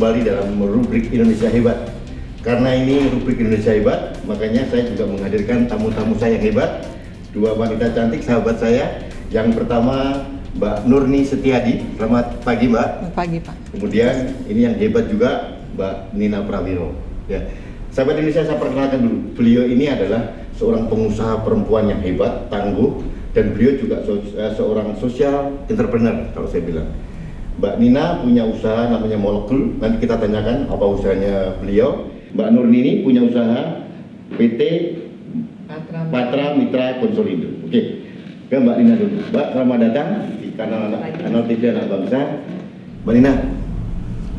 kembali dalam rubrik Indonesia Hebat. Karena ini rubrik Indonesia Hebat, makanya saya juga menghadirkan tamu-tamu saya yang hebat. Dua wanita cantik sahabat saya. Yang pertama Mbak Nurni Setiadi. Selamat pagi Mbak. Selamat pagi Pak. Kemudian ini yang hebat juga Mbak Nina Prawiro. Ya. Sahabat Indonesia, saya perkenalkan dulu. Beliau ini adalah seorang pengusaha perempuan yang hebat, tangguh, dan beliau juga seorang social entrepreneur kalau saya bilang. Mbak Nina punya usaha namanya Molekul. Nanti kita tanyakan apa usahanya beliau. Mbak Nurni ini punya usaha PT Patra Mitra Konsolindo. Oke, ke Mbak Nina dulu. Mbak, selamat datang di kanal TV Anak Bangsa. Mbak Nina,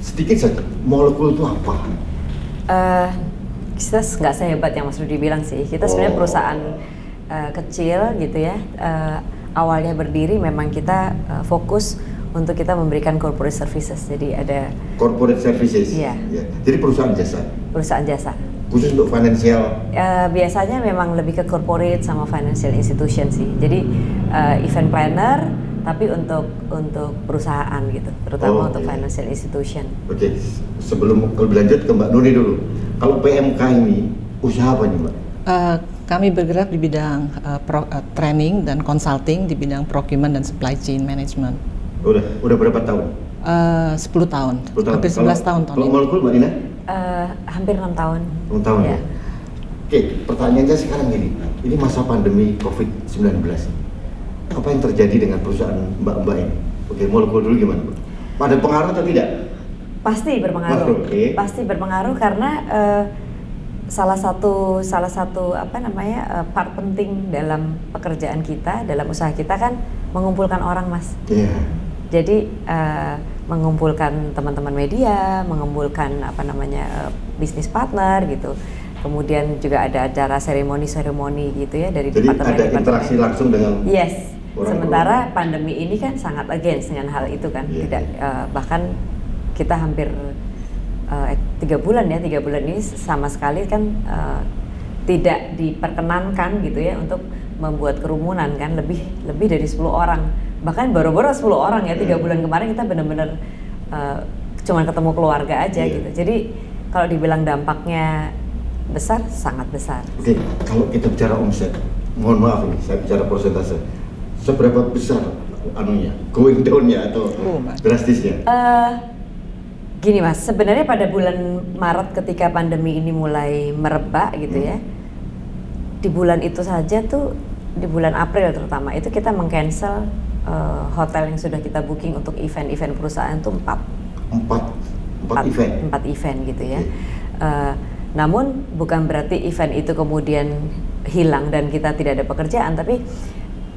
sedikit saja, Molekul itu apa? Kita nggak sehebat yang Mas Rudi bilang sih. Kita sebenarnya perusahaan kecil gitu ya. Awalnya berdiri memang kita fokus untuk kita memberikan corporate services. Jadi ada corporate services. Iya. Ya. Jadi perusahaan jasa. Perusahaan jasa. Khusus untuk financial. Biasanya memang lebih ke corporate sama financial institution sih. Jadi event planner tapi untuk perusahaan gitu, terutama untuk financial institution. Oke. Sebelum lebih lanjut ke Mbak Nurni dulu. Kalau PMK ini usaha apa nih Mbak? Kami bergerak di bidang training dan consulting di bidang procurement dan supply chain management. Udah berapa tahun? 10 tahun. Hampir 11 tahun tahun ini. Kalau Molekul Mbak Nina? Hampir 6 tahun. 6 tahun ya. Oke, pertanyaannya sekarang gini. Ini masa pandemi COVID-19. Apa yang terjadi dengan perusahaan Mbak ini? Oke, Molekul dulu gimana Mbak? Ada pengaruh atau tidak? Pasti berpengaruh. Pasti berpengaruh karena salah satu part penting dalam pekerjaan kita, dalam usaha kita kan mengumpulkan orang, Mas. Iya. Jadi mengumpulkan teman-teman media, mengumpulkan bisnis partner gitu. Kemudian juga ada acara seremoni gitu ya dari departemen. Jadi ada interaksi langsung dengan. Yes. Sementara pandemi ini kan sangat against dengan hal itu kan. Yeah. Tidak bahkan kita hampir 3 bulan ini sama sekali kan tidak diperkenankan gitu ya untuk membuat kerumunan kan, lebih dari 10 orang, bahkan baru-baru 10 orang ya. 3 bulan kemarin kita benar-benar cuma ketemu keluarga aja gitu. Jadi kalau dibilang dampaknya besar, sangat besar. Oke, kalau kita bicara omset, mohon maaf nih, saya bicara persentase, seberapa besar going down-nya atau drastisnya? Gini Mas, sebenarnya pada bulan Maret ketika pandemi ini mulai merebak gitu ya, di bulan itu saja tuh, di bulan April terutama, itu kita meng-cancel hotel yang sudah kita booking untuk event-event perusahaan itu 4 event gitu ya. Namun bukan berarti event itu kemudian hilang dan kita tidak ada pekerjaan, tapi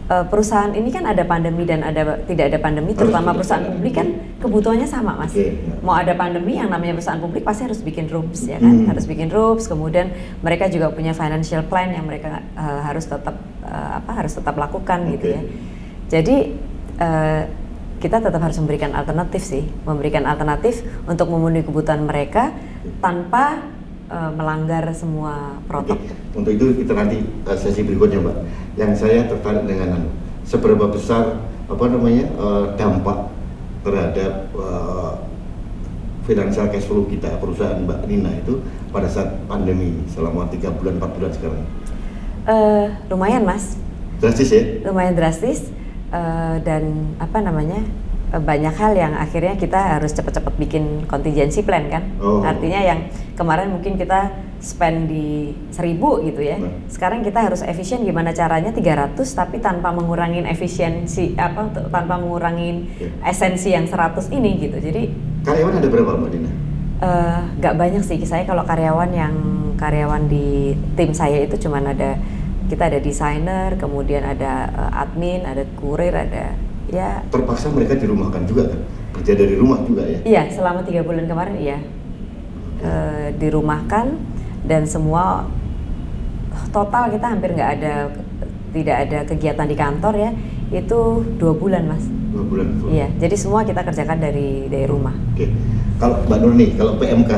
perusahaan ini kan ada pandemi dan tidak ada pandemi, terutama perusahaan publik kan kebutuhannya sama Mas. Mau ada pandemi, yang namanya perusahaan publik pasti harus bikin rooms ya kan, harus bikin rooms. Kemudian mereka juga punya financial plan yang mereka harus tetap lakukan gitu ya. Jadi kita tetap harus memberikan alternatif untuk memenuhi kebutuhan mereka tanpa melanggar semua protokol. Untuk itu kita nanti sesi berikutnya Mbak. Yang saya tertarik dengan seberapa besar dampak terhadap financial cash flow kita perusahaan Mbak Nina itu pada saat pandemi selama 3 bulan 4 bulan sekarang. Lumayan Mas. Drastis ya? Lumayan drastis dan banyak hal yang akhirnya kita harus cepat-cepat bikin contingency plan kan. Artinya yang kemarin mungkin kita spend di 1.000 gitu ya. Sekarang kita harus efisien, gimana caranya 300 tapi tanpa mengurangin efisiensi tanpa mengurangin esensi yang 100 ini gitu. Jadi karyawan ada berapa Mbak Dina? Gak banyak sih. Saya kalau karyawan di tim saya itu kita ada desainer, kemudian ada admin, ada kurir, ada ya. Terpaksa mereka dirumahkan juga kan? Kerja dari rumah juga ya? Iya, selama 3 bulan kemarin iya. Dirumahkan dan semua total kita hampir tidak ada kegiatan di kantor ya. Itu 2 bulan Mas. 2 bulan. Iya, jadi semua kita kerjakan dari rumah. Oke. Kalau Mbak Nurni, kalau PMK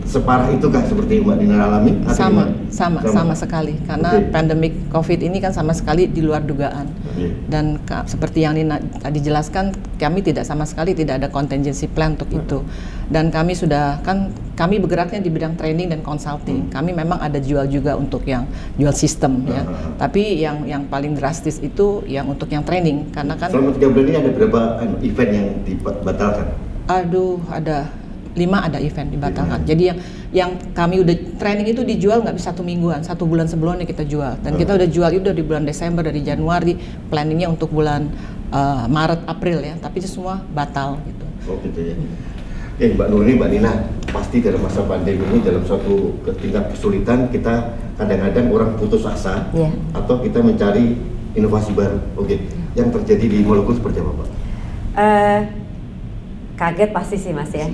separah itukah seperti Mbak Nina alami? Sama sekali, karena pandemik COVID ini kan sama sekali di luar dugaan. Dan seperti yang Nina tadi jelaskan, kami sama sekali tidak ada contingency plan untuk itu. Dan kami bergeraknya di bidang training dan consulting. Kami memang ada jual juga untuk yang jual sistem ya. Tapi yang paling drastis itu yang untuk yang training, karena kan selama 3 bulan ini ada berapa event yang dibatalkan? Aduh, ada 5 ada event dibatalkan. Jadi yang kami udah training itu dijual nggak bisa 1 mingguan, 1 bulan sebelumnya kita jual. Dan kita udah jual itu dari bulan Desember, dari Januari, planningnya untuk bulan Maret, April ya. Tapi itu semua batal gitu. Oh gitu ya. Mbak Nurni, Mbak Nina, pasti dalam masa pandemi ini dalam suatu tingkat kesulitan kita kadang-kadang orang putus asa atau kita mencari inovasi baru. Yang terjadi di Molekul seperti apa, Pak? Kaget pasti sih Mas ya.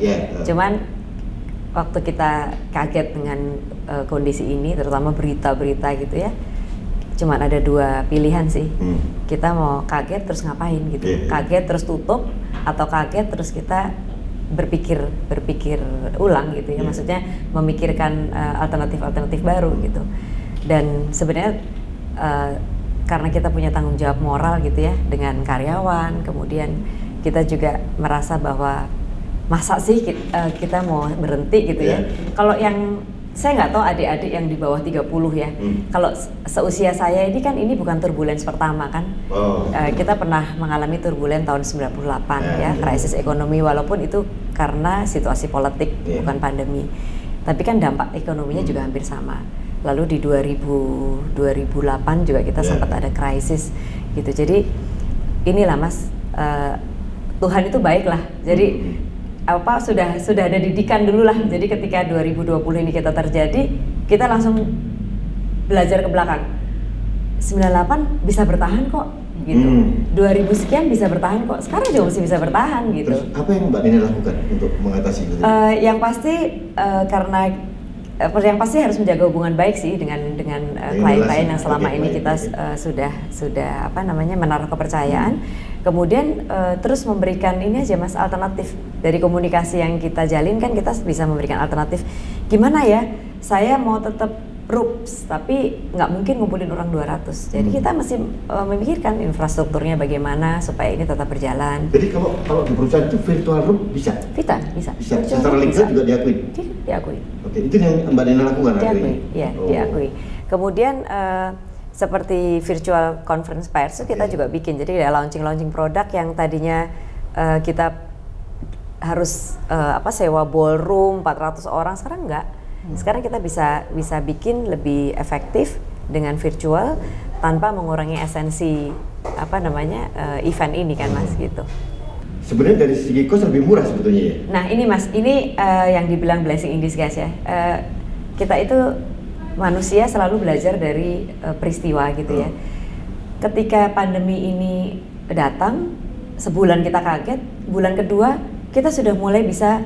Cuman waktu kita kaget dengan kondisi ini, terutama berita-berita gitu ya, cuman ada 2 pilihan sih. Kita mau kaget terus ngapain gitu. Kaget terus tutup, atau kaget terus kita berpikir ulang gitu ya. Maksudnya memikirkan alternatif baru gitu. Dan sebenarnya karena kita punya tanggung jawab moral gitu ya dengan karyawan, kemudian kita juga merasa bahwa masa sih kita mau berhenti gitu ya. Kalau yang saya nggak tahu adik-adik yang di bawah 30 ya. Kalau seusia saya ini kan ini bukan turbulence pertama kan. Kita pernah mengalami turbulence tahun 98 ya, krisis ekonomi, walaupun itu karena situasi politik bukan pandemi. Tapi kan dampak ekonominya juga hampir sama. Lalu di 2008 juga kita sempat ada krisis gitu. Jadi inilah Mas, Tuhan itu baik lah. Jadi sudah ada didikan dulu lah. Jadi ketika 2020 ini kita terjadi, kita langsung belajar ke belakang. 98 bisa bertahan kok gitu. 2000 sekian bisa bertahan kok. Sekarang juga masih bisa bertahan gitu. Terus apa yang Mbak Nina lakukan untuk mengatasi itu? Yang pasti yang pasti harus menjaga hubungan baik sih dengan klien-klien yang selama ini kita sudah menaruh kepercayaan. Kemudian terus memberikan ini aja Mas, alternatif dari komunikasi yang kita jalin kan kita bisa memberikan alternatif. Gimana ya, saya mau tetap RUPS tapi nggak mungkin ngumpulin orang 200. Jadi kita masih memikirkan infrastrukturnya bagaimana supaya ini tetap berjalan. Jadi kalau di perusahaan itu virtual room bisa? Bisa. Secara legal juga diakui? Diakui. Oke, itu yang Mbak Nina lakukan? Diakui, ya, diakui. Kemudian seperti virtual conference pairs kita juga bikin. Jadi ada launching produk yang tadinya kita harus sewa ballroom 400 orang, sekarang enggak. Sekarang kita bisa bikin lebih efektif dengan virtual tanpa mengurangi esensi event ini kan Mas gitu. Sebenarnya dari segi cost lebih murah sebetulnya ya? Nah ini Mas, ini yang dibilang blessing in disguise ya. Kita itu manusia selalu belajar dari peristiwa gitu ya. Ketika pandemi ini datang, sebulan kita kaget, bulan kedua kita sudah mulai bisa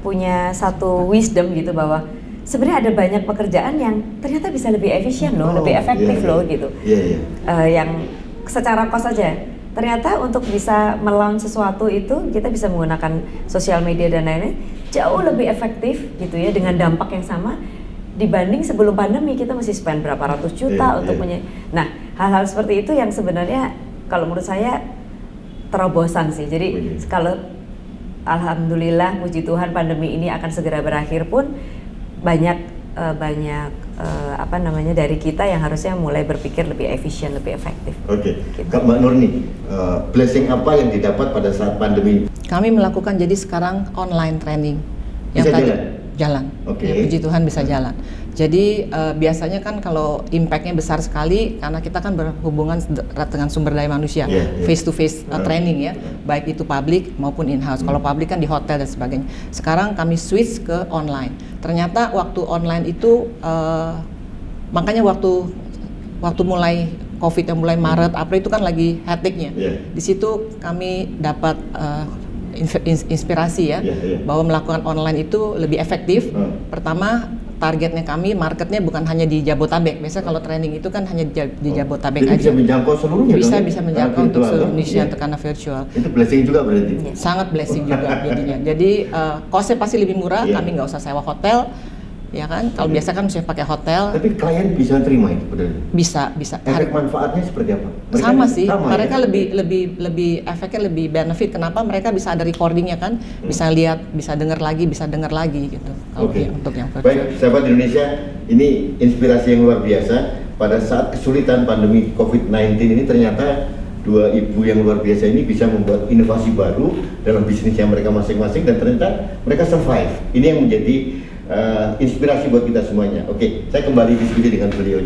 punya satu wisdom gitu bahwa sebenarnya ada banyak pekerjaan yang ternyata bisa lebih efisien loh, lebih efektif gitu. Yang secara cost saja. Ternyata untuk bisa melaunch sesuatu itu kita bisa menggunakan sosial media dan lain-lain jauh lebih efektif gitu ya, dengan dampak yang sama dibanding sebelum pandemi kita masih spend berapa ratus juta untuk Nah, hal-hal seperti itu yang sebenarnya kalau menurut saya terobosan sih. Jadi kalau alhamdulillah puji Tuhan pandemi ini akan segera berakhir pun banyak dari kita yang harusnya mulai berpikir lebih efisien, lebih efektif. Gitu. Mbak Nurni, blessing apa yang didapat pada saat pandemi? Kami melakukan jadi sekarang online training. Yang bisa tadi jalan. Ya, puji Tuhan bisa jalan. Jadi biasanya kan kalau impactnya besar sekali karena kita kan berhubungan dengan sumber daya manusia, face to face training ya, baik itu public maupun in-house. Kalau public kan di hotel dan sebagainya. Sekarang kami switch ke online. Ternyata waktu online itu makanya waktu mulai COVID yang mulai Maret, April itu kan lagi hectic-nya. Di situ kami dapat inspirasi ya, bahwa melakukan online itu lebih efektif. Pertama, targetnya kami, marketnya bukan hanya di Jabotabek. Biasanya kalau training itu kan hanya di Jabotabek aja. Bisa menjangkau seluruhnya bisa menjangkau untuk seluruh Indonesia untuk karena virtual. Itu blessing juga berarti? Sangat blessing juga jadinya. Jadi cost-nya pasti lebih murah, kami nggak usah sewa hotel. ya kan? Kalau biasa kan mesti pakai hotel. Tapi klien bisa terima itu benar? Bisa. Efek manfaatnya seperti apa? Sama sih. Sama, mereka ya? lebih efeknya lebih benefit. Kenapa? Mereka bisa ada recordingnya kan? Bisa lihat, bisa dengar lagi gitu. Oke. Untuk yang virtual. Baik, sahabat Indonesia, ini inspirasi yang luar biasa. Pada saat kesulitan pandemi COVID-19 ini ternyata dua ibu yang luar biasa ini bisa membuat inovasi baru dalam bisnisnya mereka masing-masing dan ternyata mereka survive. Ini yang menjadi inspirasi buat kita semuanya. Oke, saya kembali diskusi dengan beliau.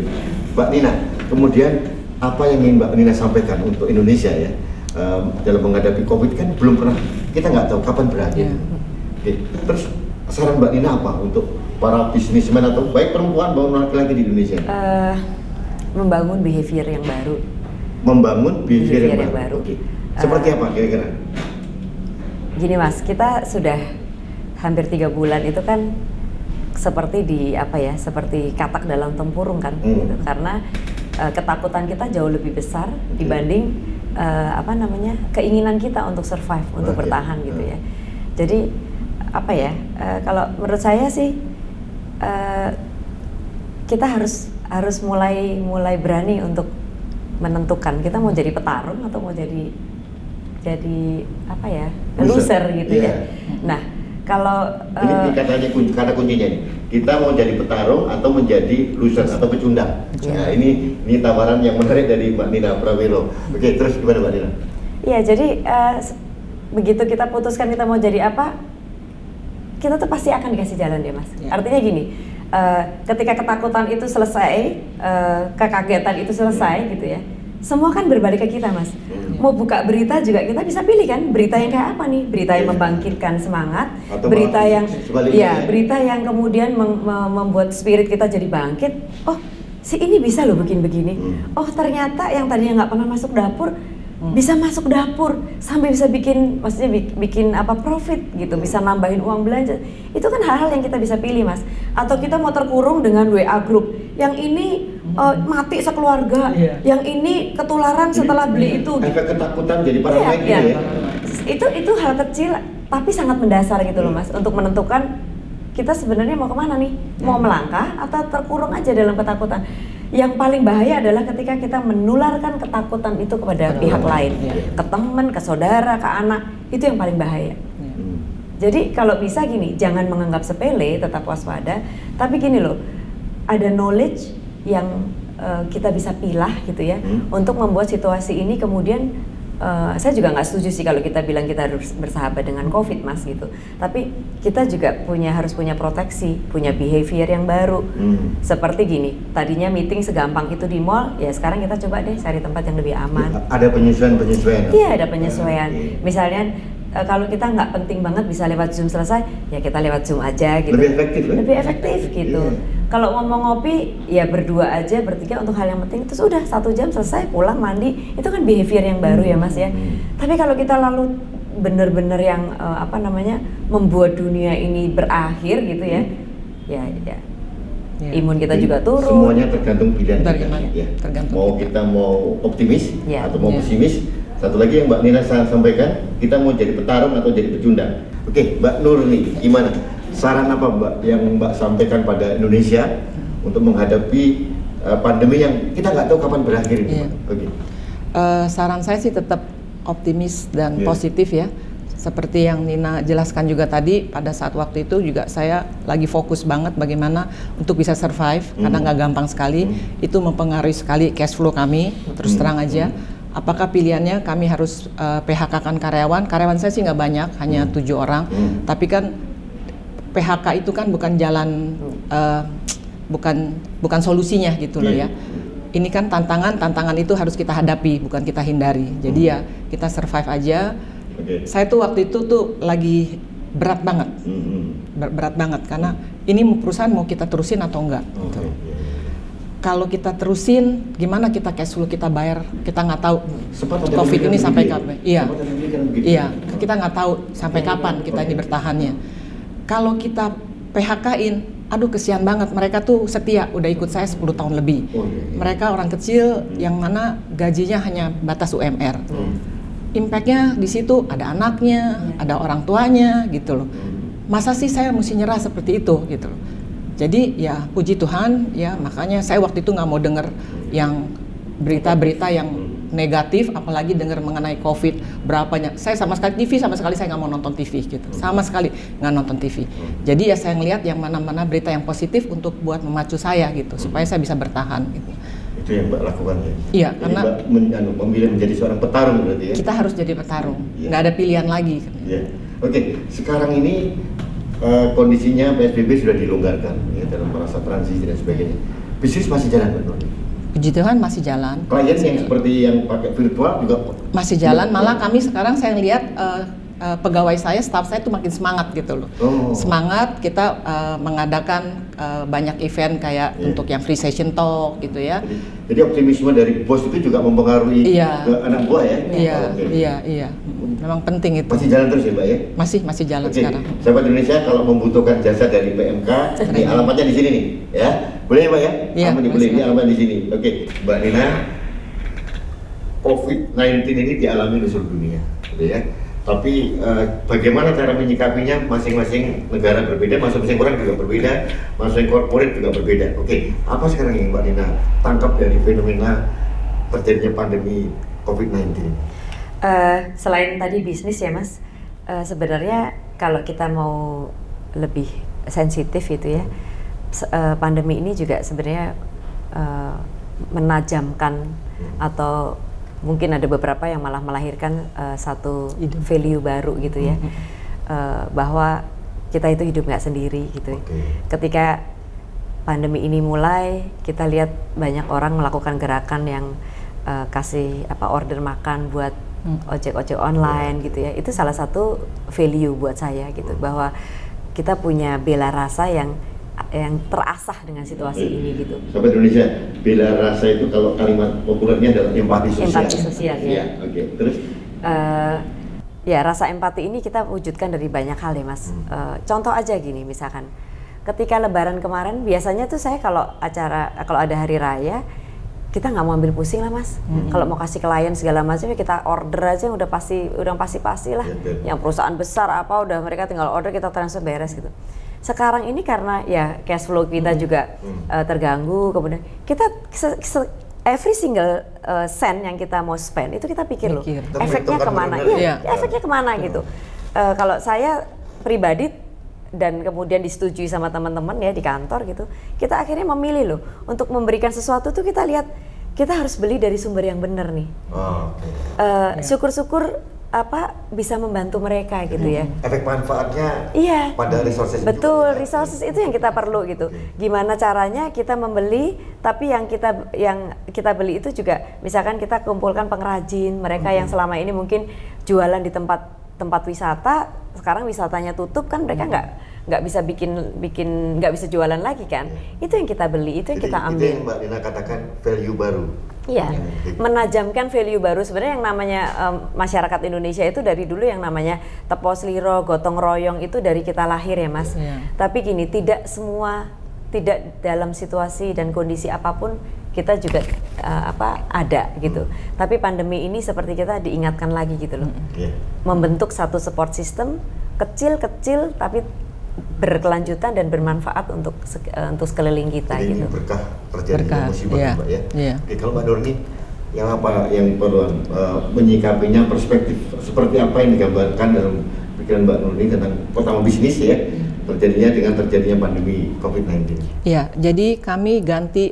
Mbak Nina, kemudian apa yang ingin Mbak Nina sampaikan untuk Indonesia ya dalam menghadapi COVID kan belum pernah, kita nggak tahu kapan berakhir. Oke, terus saran Mbak Nina apa untuk para bisnismen atau baik perempuan maupun laki-laki di Indonesia? Membangun behavior yang baru. Membangun behavior yang baru. Oke. Seperti apa kira-kira? Gini Mas, kita sudah hampir 3 bulan itu kan seperti seperti katak dalam tempurung kan, gitu. Karena ketakutan kita jauh lebih besar dibanding keinginan kita untuk survive, untuk bertahan gitu ya. Jadi kalau menurut saya sih kita harus mulai berani untuk menentukan kita mau jadi petarung atau mau jadi loser gitu ya. Nah, kalau ini kata kuncinya nih. Kita mau jadi petarung atau menjadi loser atau pecundang. Nah, ini tawaran yang menarik dari Mbak Nina Prawiro. Oke, terus gimana Mbak Nina? Iya, jadi begitu kita putuskan kita mau jadi apa, kita tuh pasti akan dikasih jalan deh Mas. Artinya gini, ketika ketakutan itu selesai, kekagetan itu selesai gitu ya, semua kan berbalik ke kita Mas. Mau buka berita juga kita bisa pilih kan, berita yang kayak apa nih? Berita yang membangkitkan semangat, atau berita yang berita yang kemudian membuat spirit kita jadi bangkit. Oh, si ini bisa loh bikin begini. Oh, ternyata yang tadinya nggak pernah masuk dapur bisa masuk dapur sampai bisa bikin profit gitu, bisa nambahin uang belanja. Itu kan hal-hal yang kita bisa pilih Mas. Atau kita mau terkurung dengan WA group yang ini mati sekeluarga, yang ini ketularan setelah beli itu. Efek ketakutan jadi paranoid gitu ya. Itu hal kecil tapi sangat mendasar gitu loh Mas, untuk menentukan kita sebenarnya mau kemana nih, mau melangkah atau terkurung aja dalam ketakutan. Yang paling bahaya adalah ketika kita menularkan ketakutan itu kepada pihak lain, ke teman, ke saudara, ke anak, itu yang paling bahaya. Jadi kalau bisa gini, jangan menganggap sepele, tetap waspada, tapi gini loh, ada knowledge yang kita bisa pilah gitu ya, untuk membuat situasi ini kemudian saya juga nggak setuju sih kalau kita bilang kita harus bersahabat dengan COVID Mas gitu. Tapi kita juga harus punya proteksi, punya behavior yang baru. Seperti gini, tadinya meeting segampang itu di mall, ya sekarang kita coba deh cari tempat yang lebih aman. Ada penyesuaian. Iya, ada penyesuaian. Misalnya kalau kita nggak penting banget bisa lewat Zoom selesai, ya kita lewat Zoom aja gitu. Lebih efektif gitu. Kalau mau ngopi, ya berdua aja, bertiga untuk hal yang penting. Terus udah 1 jam selesai, pulang mandi, itu kan behavior yang baru ya Mas ya. Tapi kalau kita lalu bener-bener yang membuat dunia ini berakhir gitu ya, imun kita juga turun. Semuanya tergantung pilihan kita. Tergantung kita mau optimis atau mau pesimis. Satu lagi yang Mbak Nina sampaikan, kita mau jadi petarung atau jadi pecundang. Oke, Mbak Nur nih, gimana? Saran apa Mbak yang Mbak sampaikan pada Indonesia untuk menghadapi pandemi yang kita nggak tahu kapan berakhir ini? Saran saya sih tetap optimis dan positif ya. Seperti yang Nina jelaskan juga tadi, pada saat waktu itu juga saya lagi fokus banget bagaimana untuk bisa survive, karena nggak gampang sekali. Itu mempengaruhi sekali cash flow kami, terus terang aja. Apakah pilihannya kami harus PHK-kan karyawan saya sih nggak banyak, hanya 7 orang, tapi kan PHK itu kan bukan jalan, bukan solusinya gitu loh ya. Ini kan tantangan itu harus kita hadapi, bukan kita hindari. Jadi ya kita survive aja. Saya tuh waktu itu tuh lagi berat banget, berat banget karena ini perusahaan mau kita terusin atau enggak. Gitu. Kalau kita terusin, gimana kita cash flow kita bayar, kita nggak tahu COVID ini sampai kapan. Iya, kita nggak tahu sampai kapan kita ini bertahannya. Kalau kita PHK-in, aduh kesian banget, mereka tuh setia, udah ikut saya 10 tahun lebih. Mereka orang kecil yang mana gajinya hanya batas UMR. Impact-nya di situ ada anaknya, ada orang tuanya gitu loh. Masa sih saya mesti nyerah seperti itu gitu loh. Jadi ya puji Tuhan ya, makanya saya waktu itu nggak mau dengar yang berita-berita yang negatif, apalagi dengar mengenai COVID berapanya. Saya sama sekali saya nggak mau nonton TV gitu, sama sekali nggak nonton TV. Jadi ya saya ngelihat yang mana-mana berita yang positif untuk buat memacu saya gitu, supaya saya bisa bertahan gitu. Itu yang Mbak lakukan ya? Iya, jadi karena Mbak memilih menjadi seorang petarung berarti ya? Kita harus jadi petarung, nggak ada pilihan lagi. Ya. Oke, sekarang ini kondisinya PSBB sudah dilonggarkan ya, dalam masa transisi dan sebagainya. Bisnis masih jalan Mbak Nurni? Puji Tuhan masih jalan. Klien yang seperti yang pakai virtual juga masih jalan. Malah kami sekarang saya lihat pegawai saya, staff saya itu makin semangat gitu loh. Semangat kita mengadakan banyak event kayak untuk yang free session talk gitu ya. Jadi optimisme dari bos itu juga mempengaruhi ke anak buah ya? Iya. Memang penting itu. Masih jalan terus ya Mbak ya? Masih jalan sekarang. Sahabat Indonesia, kalau membutuhkan jasa dari PMK, ini alamatnya di sini nih, ya. Boleh ya Mbak ya? Iya. Boleh, ini alamat di sini. Oke, Mbak Nina, COVID-19 ini dialami di seluruh dunia, gitu ya. Tapi bagaimana cara menyikapinya masing-masing negara berbeda, masing-masing orang juga berbeda, masing-masing korporat juga berbeda. Oke, apa sekarang yang Mbak Nina tangkap dari fenomena terjadinya pandemi COVID-19? Selain tadi bisnis ya Mas, sebenarnya kalau kita mau lebih sensitif itu ya, pandemi ini juga sebenarnya menajamkan atau mungkin ada beberapa yang malah melahirkan satu value baru gitu ya, bahwa kita itu hidup nggak sendiri gitu. Ketika pandemi ini mulai, kita lihat banyak orang melakukan gerakan yang kasih order makan buat ojek online gitu ya. Itu salah satu value buat saya gitu, bahwa kita punya bela rasa yang terasah dengan situasi ini gitu. Sahabat Indonesia, bela rasa itu kalau kalimat populernya adalah empati sosial. Empati sosial ya. Oke. Terus? Ya, rasa empati ini kita wujudkan dari banyak hal ya Mas. Contoh aja gini, misalkan ketika Lebaran kemarin, biasanya tuh saya kalau ada hari raya, kita nggak mau ambil pusing lah Mas. Kalau mau kasih klien segala macam, kita order aja udah pasti lah. Yang perusahaan besar udah mereka tinggal order, kita transfer beres gitu. Sekarang ini karena ya cash flow kita juga terganggu, kemudian kita every single cent yang kita mau spend itu kita pikir loh, efeknya kemana? Efeknya kemana gitu. Kalau saya pribadi dan kemudian disetujui sama teman-teman ya di kantor gitu, kita akhirnya memilih loh untuk memberikan sesuatu tuh kita lihat kita harus beli dari sumber yang benar nih. Syukur-syukur bisa membantu mereka gitu ya. Efek manfaatnya pada resources. Betul, resources itu yang kita perlu gitu. Gimana caranya kita membeli, tapi yang kita beli itu juga misalkan kita kumpulkan pengrajin, mereka yang selama ini mungkin jualan di tempat wisata, sekarang wisatanya tutup kan mereka nggak bisa jualan lagi kan. Itu yang kita beli, itu yang kita ambil. Itu yang Mbak Nina katakan value baru. Iya, menajamkan value baru. Sebenarnya yang namanya masyarakat Indonesia itu dari dulu yang namanya tepos liro, gotong royong itu dari kita lahir ya Mas. Tapi gini, tidak dalam situasi dan kondisi apapun kita juga ada gitu. Tapi pandemi ini seperti kita diingatkan lagi gitu loh. Membentuk satu support system kecil-kecil tapi berkelanjutan dan bermanfaat untuk sekeliling kita. Jadi gitu. Ini berkah terjadinya musibah Mbak ya. Oke, kalau Mbak Nurni yang perlu menyikapinya, perspektif seperti apa yang digambarkan dalam pikiran Mbak Nurni tentang pertama bisnis ya, terjadinya pandemi COVID-19. Ya, jadi kami ganti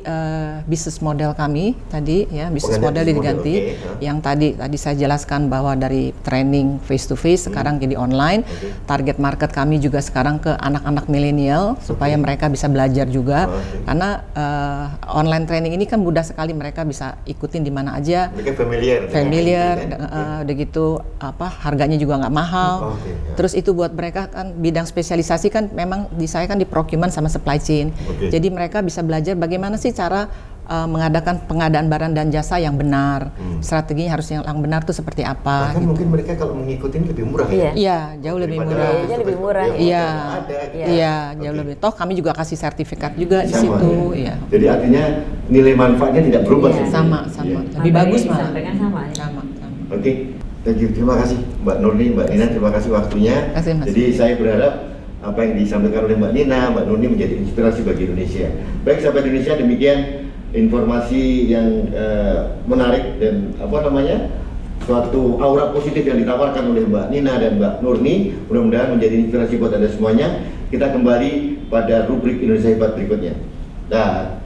bisnis model kami tadi ya, bisnis model diganti. Yang tadi saya jelaskan bahwa dari training face to face sekarang jadi online. Target market kami juga sekarang ke anak-anak milenial supaya mereka bisa belajar juga. Karena online training ini kan mudah sekali, mereka bisa ikutin di mana aja. Mereka familiar, udah gitu harganya juga nggak mahal. Terus itu buat mereka kan bidang spesialisasi kan memang saya kan di procurement sama supply chain. Jadi mereka bisa belajar bagaimana sih cara mengadakan pengadaan barang dan jasa yang benar. Strateginya harus yang benar tuh seperti apa. Bahkan mungkin mereka kalau mengikuti lebih murah ya? Iya, jauh lebih murah. Lebih murah. Iya, jauh lebih. Toh kami juga kasih sertifikat juga di situ. Ya. Jadi artinya nilai manfaatnya tidak berubah. Sama. Lebih bagus malah. Sama. Oke. Thank you. Terima kasih Mbak Nurni, Mbak Nina, terima kasih waktunya. Terima kasih, Mas. Jadi saya berharap apa yang disampaikan oleh Mbak Nina, Mbak Nurni menjadi inspirasi bagi Indonesia. Baik sahabat Indonesia, demikian informasi yang menarik dan suatu aura positif yang ditawarkan oleh Mbak Nina dan Mbak Nurni. Mudah-mudahan menjadi inspirasi buat Anda semuanya. Kita kembali pada rubrik Indonesia Hebat berikutnya. Dah.